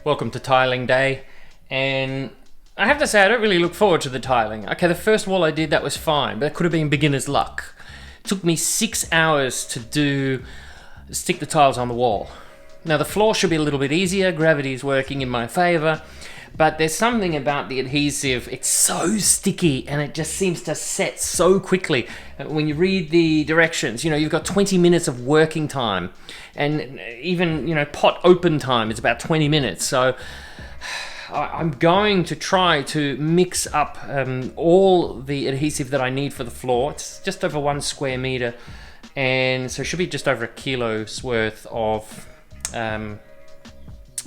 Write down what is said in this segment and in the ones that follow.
Welcome to tiling day, and I have to say I don't really look forward to the tiling. Okay, the first wall I did, that was fine, but it could have been beginner's luck. It took me 6 hours to stick the tiles on the wall. Now the floor should be a little bit easier, gravity is working in my favor, but there's something about the adhesive, it's so sticky and it just seems to set so quickly. When you read the directions, you've got 20 minutes of working time, and even, pot open time is about 20 minutes. So I'm going to try to mix up all the adhesive that I need for the floor. It's just over 1 square meter, and so it should be just over 1 kilo's worth of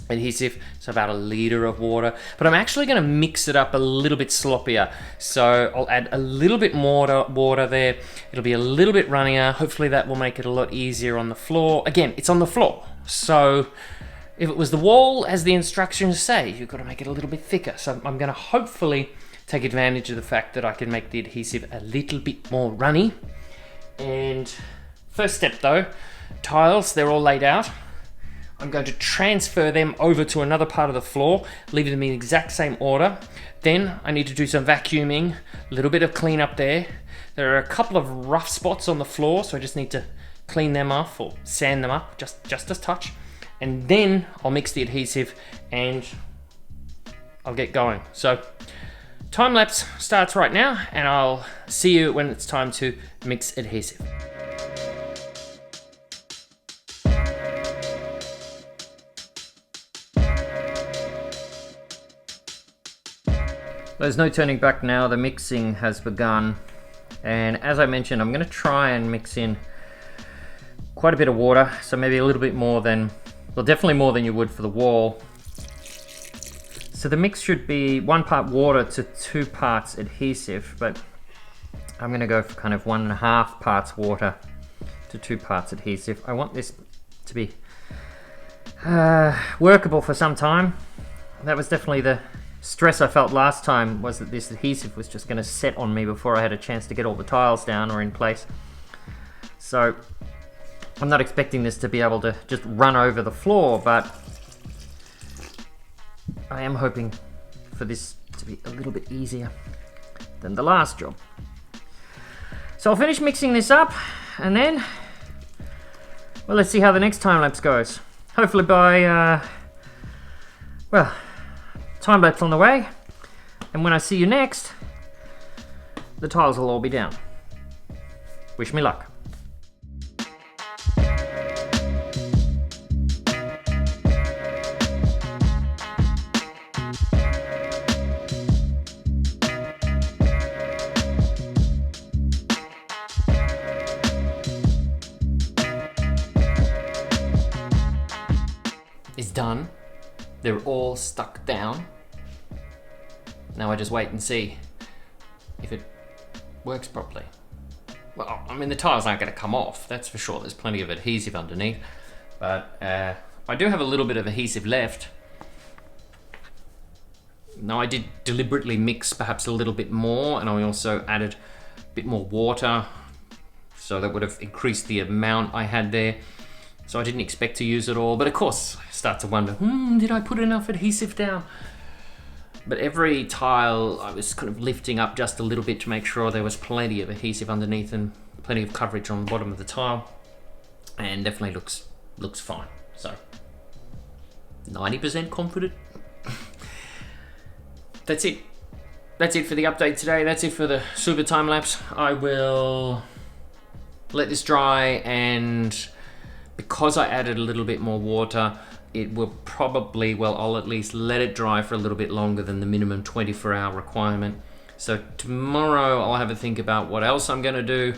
adhesive, so about 1 liter of water. But I'm actually going to mix it up a little bit sloppier, so I'll add a little bit more water there. It'll be a little bit runnier. Hopefully that will make it a lot easier on the floor. Again, it's on the floor, so if it was the wall, as the instructions say, you've got to make it a little bit thicker. So I'm going to hopefully take advantage of the fact that I can make the adhesive a little bit more runny. And first step though, tiles, they're all laid out. I'm going to transfer them over to another part of the floor, leaving them in the exact same order. Then I need to do some vacuuming, a little bit of cleanup there. There are a couple of rough spots on the floor, so I just need to clean them off or sand them up, just a touch. And then I'll mix the adhesive and I'll get going. So time lapse starts right now, and I'll see you when it's time to mix adhesive. There's no turning back now, the mixing has begun, and as I mentioned, I'm going to try and mix in quite a bit of water, so maybe a little bit more than, well, definitely more than you would for the wall. So the mix should be 1 part water to 2 parts adhesive, but I'm going to go for kind of 1.5 parts water to 2 parts adhesive. I want this to be workable for some time. That was definitely the stress I felt last time, was that this adhesive was just going to set on me before I had a chance to get all the tiles down or in place. So I'm not expecting this to be able to just run over the floor, but I am hoping for this to be a little bit easier than the last job. So I'll finish mixing this up, and then, well, let's see how the next time lapse goes. Hopefully by, time lapse on the way, and when I see you next, the tiles will all be down. Wish me luck. It's done. They're all stuck down. Now I just wait and see if it works properly. Well, I mean, the tiles aren't going to come off, that's for sure. There's plenty of adhesive underneath, but I do have a little bit of adhesive left. Now I did deliberately mix perhaps a little bit more, and I also added a bit more water, so that would have increased the amount I had there. So I didn't expect to use it all, but of course I start to wonder, did I put enough adhesive down? But every tile I was kind of lifting up just a little bit to make sure there was plenty of adhesive underneath and plenty of coverage on the bottom of the tile, and definitely looks fine. So 90% confident. That's it. That's it for the update today. That's it for the super time lapse. I will let this dry, and because I added a little bit more water, it will probably, I'll at least let it dry for a little bit longer than the minimum 24-hour requirement. So tomorrow I'll have a think about what else I'm going to do.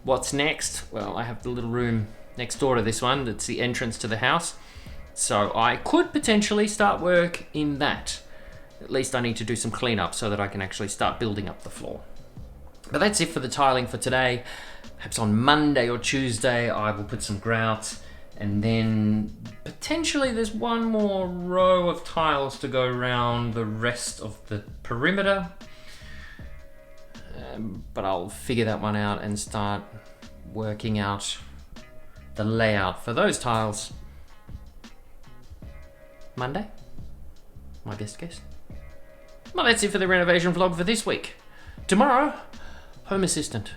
What's next? Well, I have the little room next door to this one that's the entrance to the house. So I could potentially start work in that. At least I need to do some cleanup so that I can actually start building up the floor. But that's it for the tiling for today. Perhaps on Monday or Tuesday I will put some grout, and then potentially there's one more row of tiles to go around the rest of the perimeter. But I'll figure that one out and start working out the layout for those tiles Monday. My best guess. Well, that's it for the renovation vlog for this week. Tomorrow, home assistant.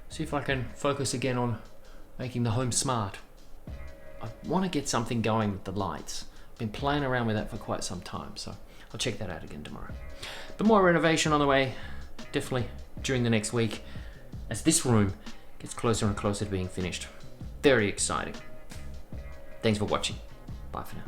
See if I can focus again on making the home smart. I want to get something going with the lights. I've been playing around with that for quite some time, so I'll check that out again tomorrow. But more renovation on the way, definitely during the next week, as this room gets closer and closer to being finished. Very exciting. Thanks for watching. Bye for now.